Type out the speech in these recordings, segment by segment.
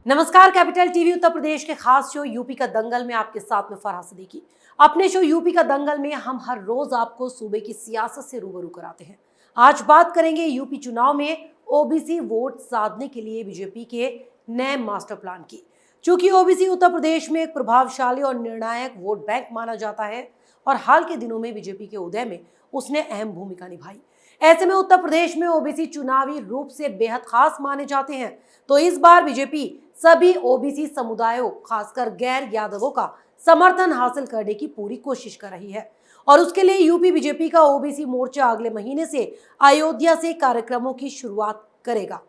नमस्कार, capital TV Uttar Pradesh के खास शो यूपी का दंगल में आपके साथ में फरहाद सिद्दीकी। अपने शो यूपी का दंगल में हम हर रोज आपको सूबे की सियासत से रूबरू कराते हैं। आज बात करेंगे यूपी चुनाव में ओबीसी वोट साधने के लिए बीजेपी के नए मास्टर प्लान की। चूंकि ओबीसी उत्तर प्रदेश में एक प्रभावशाली और निर्णायक वोट बैंक माना जाता है और हाल के दिनों में बीजेपी के उदय में उसने अहम भूमिका निभाई। ऐसे में उत्तर प्रदेश में ओबीसी चुनावी रूप से बेहद खास माने जाते हैं, तो इस बार बीजेपी सभी ओबीसी समुदायों, खासकर गैर यादवों का समर्थन हासिल करने की पूरी कोशिश कर रही है और उसके लिए यूपी बीजेपी का ओबीसी मोर्चा अगले महीने से अयोध्या से कार्यक्रमों की शुरुआत करेगा।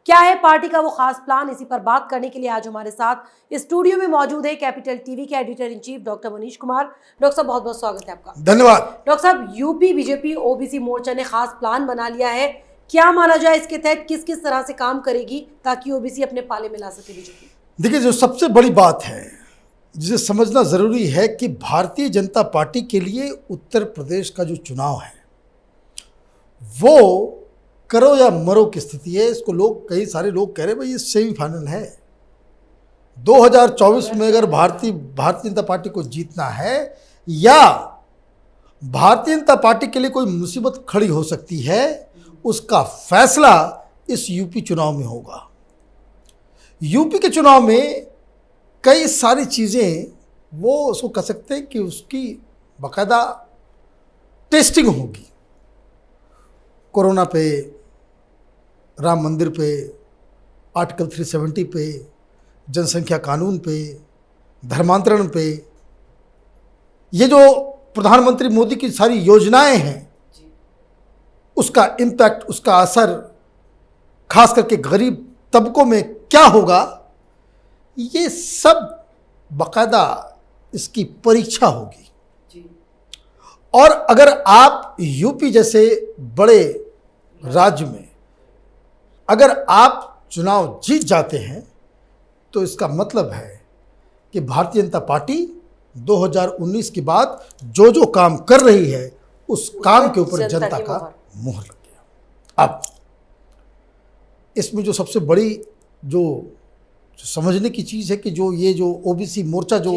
क्या है पार्टी का वो खास प्लान, इसी पर बात करने के लिए आज हमारे साथ स्टूडियो में मौजूद है कैपिटल टीवी के editor in chief doctor Manish Kumar. Doctor साहब, बहुत बहुत स्वागत है आपका। धन्यवाद। डॉक्टर साहब, यूपी बीजेपी ओबीसी मोर्चा ने खास प्लान बना लिया है, क्या माना जाए इसके तहत किस किस तरह से काम करेगी ताकि ओबीसी अपने पाले में ला सके बीजेपी? देखिए, जो सबसे बड़ी बात है जिसे समझना ज़रूरी है कि भारतीय जनता पार्टी के लिए उत्तर प्रदेश का जो चुनाव है वो करो या मरो की स्थिति है। इसको कई सारे लोग कह रहे हैं भाई ये सेमीफाइनल है। 2024 में अगर भारतीय जनता पार्टी को जीतना है या भारतीय जनता पार्टी के लिए कोई मुसीबत खड़ी हो सकती है, उसका फैसला इस यूपी चुनाव में होगा। यूपी के चुनाव में कई सारी चीज़ें वो उसको कह सकते हैं कि उसकी बाकायदा टेस्टिंग होगी। कोरोना पे, राम मंदिर पे, आर्टिकल 370 पे, जनसंख्या कानून पे, धर्मांतरण पे, ये जो प्रधानमंत्री मोदी की सारी योजनाएं हैं उसका इम्पैक्ट, उसका असर खास करके गरीब तबकों में क्या होगा, ये सब बाकायदा इसकी परीक्षा होगी जी। और अगर आप यूपी जैसे बड़े राज्य में अगर आप चुनाव जीत जाते हैं तो इसका मतलब है कि भारतीय जनता पार्टी 2019 के बाद जो जो काम कर रही है उस काम के ऊपर जनता का मुहर लग गया। अब इसमें जो सबसे बड़ी जो समझने की चीज़ है कि ये जो ओबीसी मोर्चा जो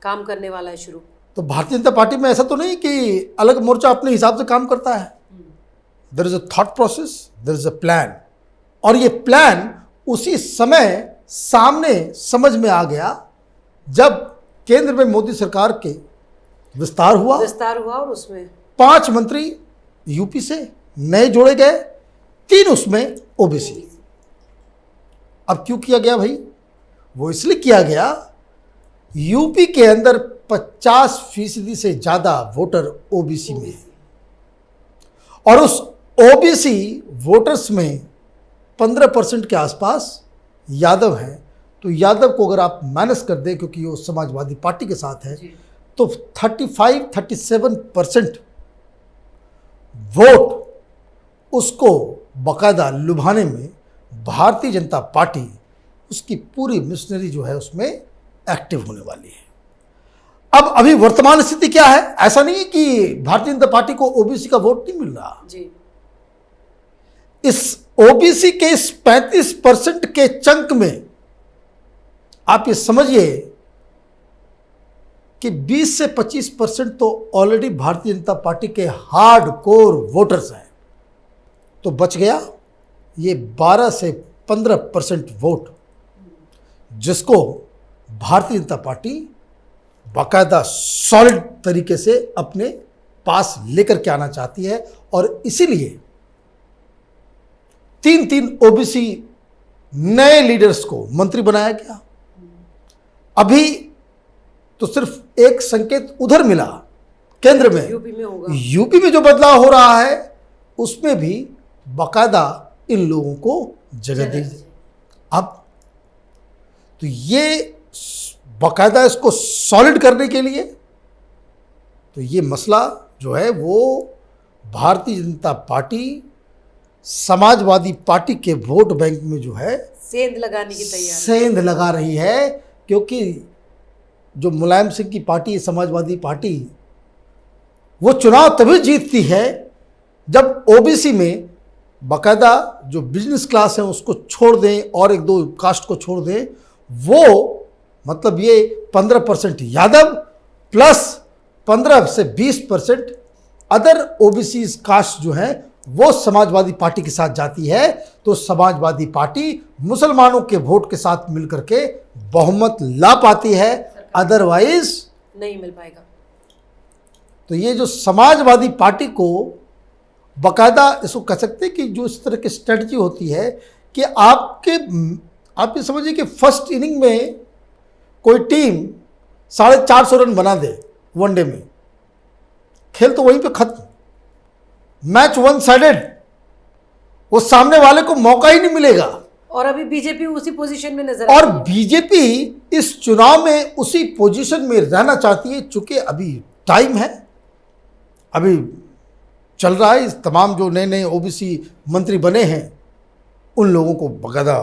काम करने वाला है शुरू, तो भारतीय जनता पार्टी में ऐसा तो नहीं कि अलग मोर्चा अपने हिसाब से काम करता है। There is a thought process, there is a plan, और ये प्लान उसी समय सामने समझ में आ गया जब केंद्र में मोदी सरकार के विस्तार हुआ और उसमें 5 मंत्री यूपी से नए जोड़े गए, 3 उसमें ओबीसी। अब क्यों किया गया भाई? वो इसलिए किया गया, यूपी के अंदर 50% से ज़्यादा वोटर ओबीसी में है और उस ओबीसी वोटर्स में 15% के आसपास यादव हैं। तो यादव को अगर आप माइनस कर दें, क्योंकि वो समाजवादी पार्टी के साथ है, तो 35-37% वोट उसको बाकायदा लुभाने में भारतीय जनता पार्टी उसकी पूरी मिशनरी जो है उसमें एक्टिव होने वाली है। अब अभी वर्तमान स्थिति क्या है? ऐसा नहीं है कि भारतीय जनता पार्टी को ओबीसी का वोट नहीं मिल रहा जी। इस ओबीसी के इस 35% के चंक में आप ये समझिए कि 20 से 25% तो ऑलरेडी भारतीय जनता पार्टी के हार्ड कोर वोटर्स हैं। तो बच गया ये 12 से 15% वोट, जिसको भारतीय जनता पार्टी बाकायदा सॉलिड तरीके से अपने पास लेकर के आना चाहती है और इसीलिए 3 ओबीसी नए लीडर्स को मंत्री बनाया गया। अभी तो सिर्फ एक संकेत उधर मिला केंद्र में, यूपी में जो बदलाव हो रहा है उसमें भी बाकायदा इन लोगों को जगह दी। अब तो ये बाकायदा इसको सॉलिड करने के लिए तो ये मसला जो है वो भारतीय जनता पार्टी समाजवादी पार्टी के वोट बैंक में जो है सेंध लगाने की तैयारी, सेंध लगा रही है। क्योंकि जो मुलायम सिंह की पार्टी, समाजवादी पार्टी, वो चुनाव तभी जीतती है जब ओबीसी में बाकायदा जो बिजनेस क्लास है उसको छोड़ दें और एक दो कास्ट को छोड़ दें, वो मतलब ये 15% यादव प्लस 15 से 20% अदर ओबीसी कास्ट जो है वो समाजवादी पार्टी के साथ जाती है, तो समाजवादी पार्टी मुसलमानों के वोट के साथ मिलकर के बहुमत ला पाती है, अदरवाइज नहीं मिल पाएगा। तो ये जो समाजवादी पार्टी को बाकायदा इसको कह सकते हैं कि जो इस तरह की स्ट्रेटजी होती है कि आप ये समझिए कि फर्स्ट इनिंग में कोई टीम 450 रन बना दे वनडे में, खेल तो वहीं पे खत्म, मैच वन साइडेड, वो सामने वाले को मौका ही नहीं मिलेगा। और अभी बीजेपी उसी पोजीशन में नजर और बीजेपी इस चुनाव में उसी पोजीशन में रहना चाहती है, चूंकि अभी टाइम है, अभी चल रहा है, इस तमाम जो नए नए ओबीसी मंत्री बने हैं उन लोगों को बाकायदा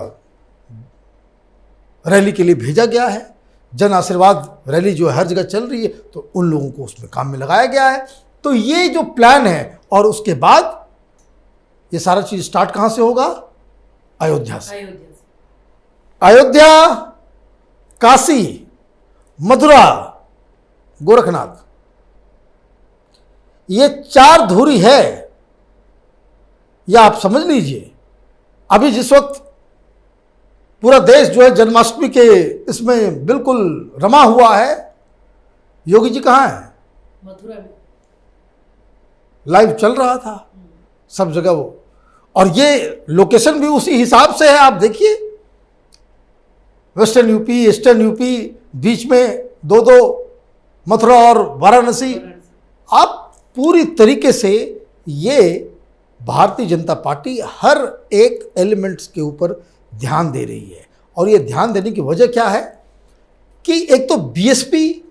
रैली के लिए भेजा गया है, जन आशीर्वाद रैली जो हर जगह चल रही है, तो उन लोगों को उसमें काम में लगाया गया है। तो ये जो प्लान है, और उसके बाद ये सारा चीज स्टार्ट कहां से होगा? अयोध्या से। अयोध्या, काशी, मथुरा, गोरखनाथ, ये 4 धुरी है, या आप समझ लीजिए अभी जिस वक्त पूरा देश जो है जन्माष्टमी के इसमें बिल्कुल रमा हुआ है, योगी जी कहाँ हैं? मथुरा में लाइव चल रहा था सब जगह वो, और ये लोकेशन भी उसी हिसाब से है। आप देखिए वेस्टर्न यूपी, ईस्टर्न यूपी, बीच में दो मथुरा और वाराणसी। आप पूरी तरीके से ये भारतीय जनता पार्टी हर एक एलिमेंट्स के ऊपर ध्यान दे रही है, और ये ध्यान देने की वजह क्या है कि एक तो बीएसपी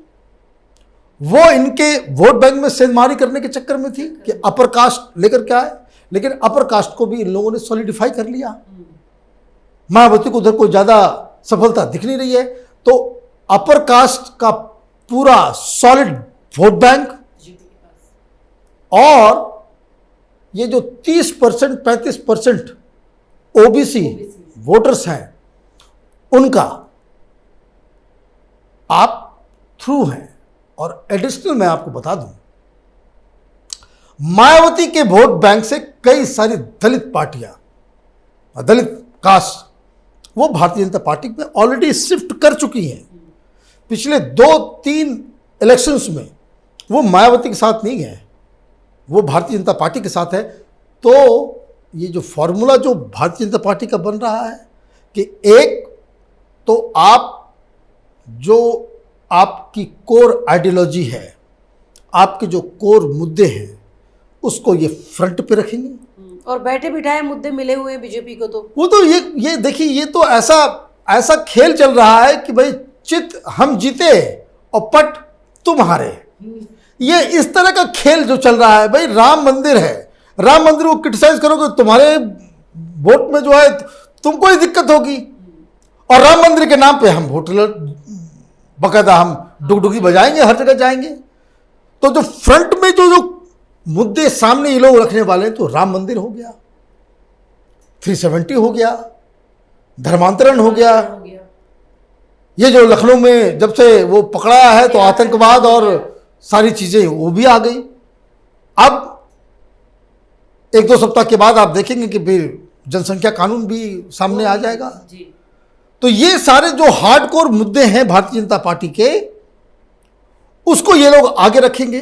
वो इनके वोट बैंक में सेंधमारी करने के चक्कर में थी कि अपर कास्ट लेकर क्या है, लेकिन अपर कास्ट को भी इन लोगों ने सॉलिडिफाई कर लिया। मायावती को उधर कोई ज़्यादा सफलता दिख नहीं रही है, तो अपर कास्ट का पूरा सॉलिड वोट बैंक, और ये जो 30% 35% ओबीसी वोटर्स हैं उनका आप थ्रू हैं। और एडिशनल मैं आपको बता दूं, मायावती के वोट बैंक से कई सारी दलित पार्टियां, दलित कास्ट, वो भारतीय जनता पार्टी में ऑलरेडी शिफ्ट कर चुकी हैं। पिछले 2-3 इलेक्शंस में वो मायावती के साथ नहीं गए, वो भारतीय जनता पार्टी के साथ है। तो ये जो फॉर्मूला जो भारतीय जनता पार्टी का बन रहा है कि एक तो आप जो आपकी कोर आइडियोलॉजी है, आपके जो कोर मुद्दे हैं, उसको ये फ्रंट पे रखेंगे, और बैठे बिठाए मुद्दे मिले हुए हैं बीजेपी को। तो वो तो ये देखिए, ये तो ऐसा खेल चल रहा है कि भाई चित हम जीते और पट तुम हारे। ये इस तरह का खेल जो चल रहा है, भाई राम मंदिर है, राम मंदिर को क्रिटिसाइज करोगे तुम्हारे वोट में जो है तुमको ही दिक्कत होगी, और राम मंदिर के नाम पे हम वोट बाकायदा हम डुगडुगी बजाएंगे, हर जगह जाएंगे। तो जो फ्रंट में जो मुद्दे सामने ये लोग रखने वाले हैं, तो राम मंदिर हो गया, 370 हो गया, धर्मांतरण हो गया, ये जो लखनऊ में जब से वो पकड़ाया है तो आतंकवाद और सारी चीजें वो भी आ गई। अब 1-2 सप्ताह के बाद आप देखेंगे कि फिर जनसंख्या कानून भी सामने आ जाएगा। तो ये सारे जो हार्डकोर मुद्दे हैं भारतीय जनता पार्टी के, उसको ये लोग आगे रखेंगे,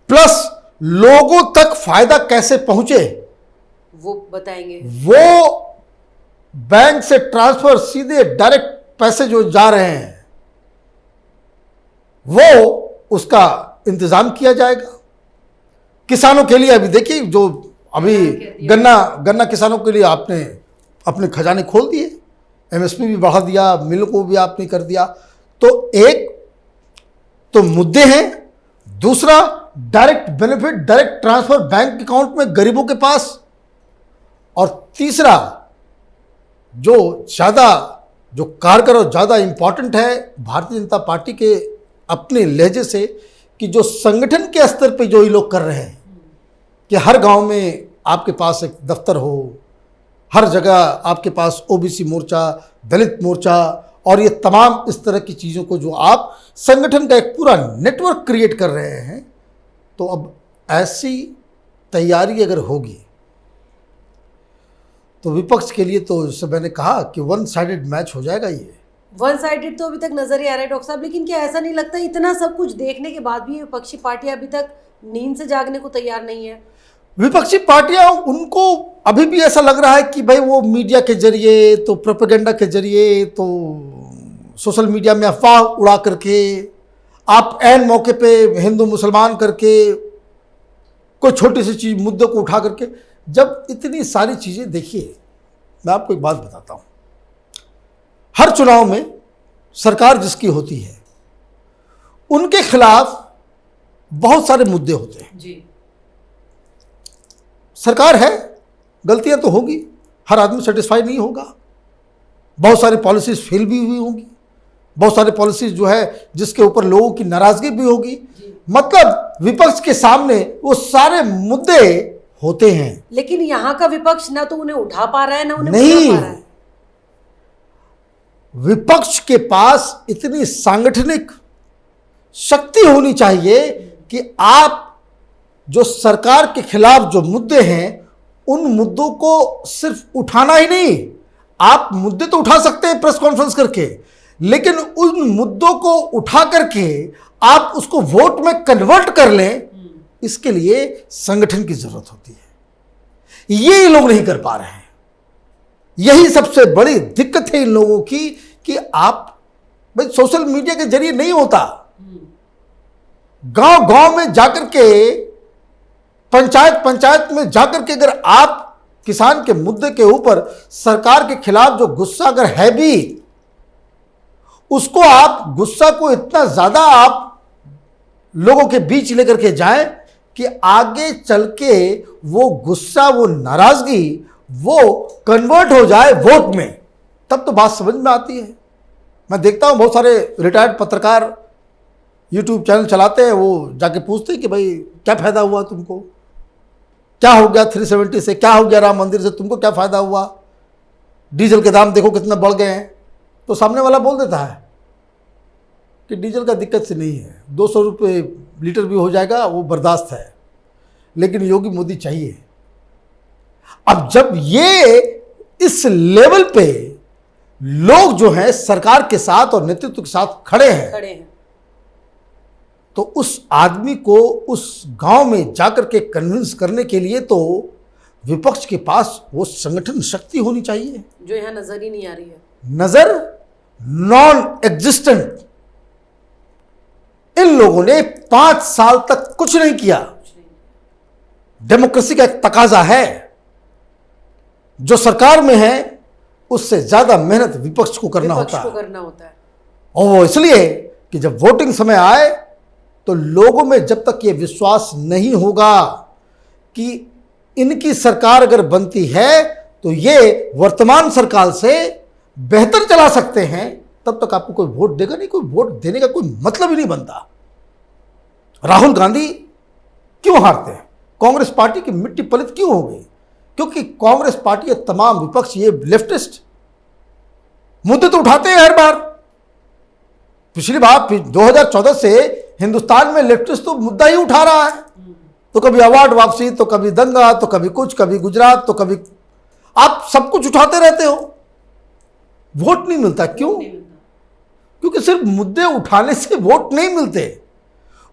प्लस लोगों तक फायदा कैसे पहुंचे वो बताएंगे। वो बैंक से ट्रांसफर सीधे डायरेक्ट पैसे जो जा रहे हैं वो उसका इंतजाम किया जाएगा। किसानों के लिए अभी देखिए, जो अभी गन्ना किसानों के लिए आपने अपने खजाने खोल दिए, एमएसपी भी बढ़ा दिया, मिलों को भी आपने कर दिया। तो एक तो मुद्दे हैं, दूसरा direct benefit, direct transfer bank account में गरीबों के पास, और तीसरा जो ज़्यादा जो कारगर और ज़्यादा इम्पॉर्टेंट है भारतीय जनता पार्टी के अपने लहजे से, कि जो संगठन के स्तर पे जो ये लोग कर रहे हैं कि हर गांव में आपके पास एक दफ्तर हो, हर जगह आपके पास ओबीसी मोर्चा, दलित मोर्चा और ये तमाम इस तरह की चीज़ों को जो आप संगठन का एक पूरा नेटवर्क क्रिएट कर रहे हैं, तो अब ऐसी तैयारी अगर होगी तो विपक्ष के लिए तो जैसे मैंने कहा कि वन साइडेड मैच हो जाएगा। ये वन साइडेड तो अभी तक नजर ही आ रहा है डॉक्टर साहब, लेकिन क्या ऐसा नहीं लगता इतना सब कुछ देखने के बाद भी विपक्षी पार्टियां अभी तक नींद से जागने को तैयार नहीं है? विपक्षी पार्टियां, उनको अभी भी ऐसा लग रहा है कि भाई वो मीडिया के जरिए, तो प्रोपेगेंडा के जरिए, तो सोशल मीडिया में अफवाह उड़ा करके, आप ऐन मौके पे हिंदू मुसलमान करके, कोई छोटी सी चीज़ मुद्दे को उठा करके, जब इतनी सारी चीज़ें, देखिए मैं आपको एक बात बताता हूँ, हर चुनाव में सरकार जिसकी होती है उनके खिलाफ बहुत सारे मुद्दे होते हैं जी। सरकार है, गलतियां तो होगी, हर आदमी सेटिस्फाई नहीं होगा, बहुत सारी पॉलिसीज फेल भी हुई होंगी, बहुत सारी पॉलिसीज जो है जिसके ऊपर लोगों की नाराजगी भी होगी। मतलब विपक्ष के सामने वो सारे मुद्दे होते हैं, लेकिन यहाँ का विपक्ष ना तो उन्हें उठा पा रहा है ना उन्हें नहीं। बुला पा रहा है। विपक्ष के पास इतनी सांगठनिक शक्ति होनी चाहिए कि आप जो सरकार के खिलाफ जो मुद्दे हैं उन मुद्दों को सिर्फ उठाना ही नहीं, आप मुद्दे तो उठा सकते हैं प्रेस कॉन्फ्रेंस करके, लेकिन उन मुद्दों को उठा करके आप उसको वोट में कन्वर्ट कर लें, इसके लिए संगठन की जरूरत होती है। ये लोग नहीं कर पा रहे हैं, यही सबसे बड़ी दिक्कत है इन लोगों की कि आप भाई सोशल मीडिया के जरिए नहीं होता, गांव गांव में जाकर के, पंचायत पंचायत में जाकर के, अगर आप किसान के मुद्दे के ऊपर सरकार के खिलाफ जो गुस्सा अगर है भी, उसको आप गुस्सा को इतना ज्यादा आप लोगों के बीच लेकर के जाएं कि आगे चल के वो गुस्सा, वो नाराजगी, वो कन्वर्ट हो जाए वोट में, तब तो बात समझ में आती है। मैं देखता हूं बहुत सारे रिटायर्ड पत्रकार यूट्यूब चैनल चलाते हैं, वो जाके पूछते हैं कि भाई क्या फायदा हुआ तुमको, क्या हो गया 370 से, क्या हो गया राम मंदिर से, तुमको क्या फायदा हुआ, डीजल के दाम देखो कितना बढ़ गए हैं। तो सामने वाला बोल देता है कि डीजल का दिक्कत से नहीं है, 200 रुपये लीटर भी हो जाएगा, वो बर्दाश्त है, लेकिन योगी मोदी चाहिए। अब जब ये इस लेवल पे लोग जो हैं सरकार के साथ और नेतृत्व के साथ खड़े हैं, तो उस आदमी को उस गांव में जाकर के कन्विंस करने के लिए तो विपक्ष के पास वो संगठन शक्ति होनी चाहिए, जो यहाँ नजर ही नहीं आ रही है। नजर नॉन एग्जिस्टेंट। इन लोगों ने 5 साल तक कुछ नहीं किया। डेमोक्रेसी का एक तकाजा है, जो सरकार में है उससे ज्यादा मेहनत विपक्ष को करना होता है। और वो इसलिए कि जब वोटिंग समय आए तो लोगों में जब तक ये विश्वास नहीं होगा कि इनकी सरकार अगर बनती है तो ये वर्तमान सरकार से बेहतर चला सकते हैं, तब तक आपको कोई वोट देगा नहीं। कोई वोट देने का कोई मतलब ही नहीं बनता। राहुल गांधी क्यों हारते हैं? कांग्रेस पार्टी की मिट्टी पलित क्यों हो गई? क्योंकि कांग्रेस पार्टी ये तमाम विपक्ष, ये लेफ्टिस्ट मुद्दे तो उठाते हैं हर बार। पिछली बार 2014 से हिंदुस्तान में लेफ्टिस्ट तो मुद्दा ही उठा रहा है, तो कभी अवार्ड वापसी, तो कभी दंगा, तो कभी कुछ, कभी गुजरात, तो कभी, आप सब कुछ उठाते रहते हो, वोट नहीं मिलता। क्यों? क्योंकि सिर्फ मुद्दे उठाने से वोट नहीं मिलते,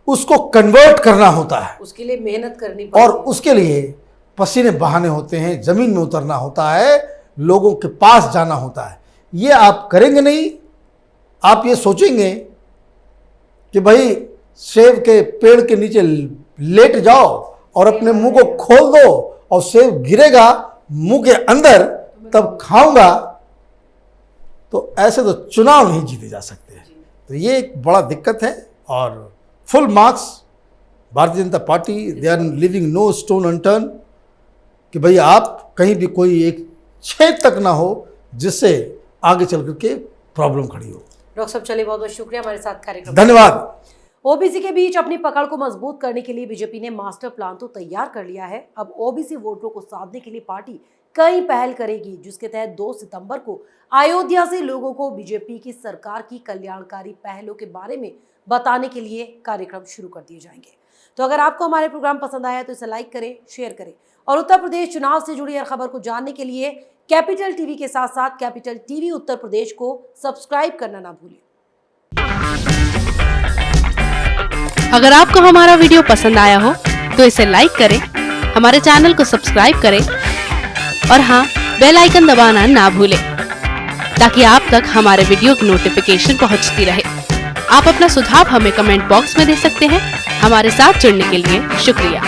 उसको कन्वर्ट करना होता है, उसके लिए मेहनत करनी पड़ती है, और उसके लिए पसीने बहाने होते हैं, जमीन में उतरना होता है, लोगों के पास जाना होता है। ये आप करेंगे नहीं। आप ये सोचेंगे कि भाई सेब के पेड़ के नीचे लेट जाओ और अपने मुंह को खोल दो और सेब गिरेगा मुंह के अंदर, तब खाऊंगा, तो ऐसे तो चुनाव नहीं जीते जा सकते। तो ये एक बड़ा दिक्कत है। और full marks Bharatiya Janata Party, they are leaving no stone unturned, कि भाई आप कहीं भी कोई एक छेद तक ना हो जिससे आगे चल करके प्रॉब्लम खड़ी हो। डॉक्टर साहब चलिए, बहुत बहुत शुक्रिया हमारे साथ कार्यक्रम। धन्यवाद। ओबीसी के बीच अपनी पकड़ को मजबूत करने के लिए बीजेपी ने मास्टर प्लान तो तैयार कर लिया है। अब ओबीसी वोटरों को साधने के लिए पार्टी कई पहल करेगी, जिसके तहत 2 सितंबर को अयोध्या से लोगों को बीजेपी की सरकार की कल्याणकारी पहलों के बारे में बताने के लिए कार्यक्रम शुरू कर दिए जाएंगे। तो अगर आपको हमारे प्रोग्राम पसंद आया तो इसे लाइक करें, शेयर करें और उत्तर प्रदेश चुनाव से जुड़ी हर खबर को जानने के लिए कैपिटल टीवी के साथ साथ कैपिटल टीवी उत्तर प्रदेश को सब्सक्राइब करना ना भूलें। अगर आपको हमारा वीडियो पसंद आया हो तो इसे लाइक करें, हमारे चैनल को सब्सक्राइब करें और हाँ, बेल आइकन दबाना ना भूलें ताकि आप तक हमारे वीडियो की नोटिफिकेशन पहुंचती रहे। आप अपना सुझाव हमें कमेंट बॉक्स में दे सकते हैं। हमारे साथ जुड़ने के लिए शुक्रिया।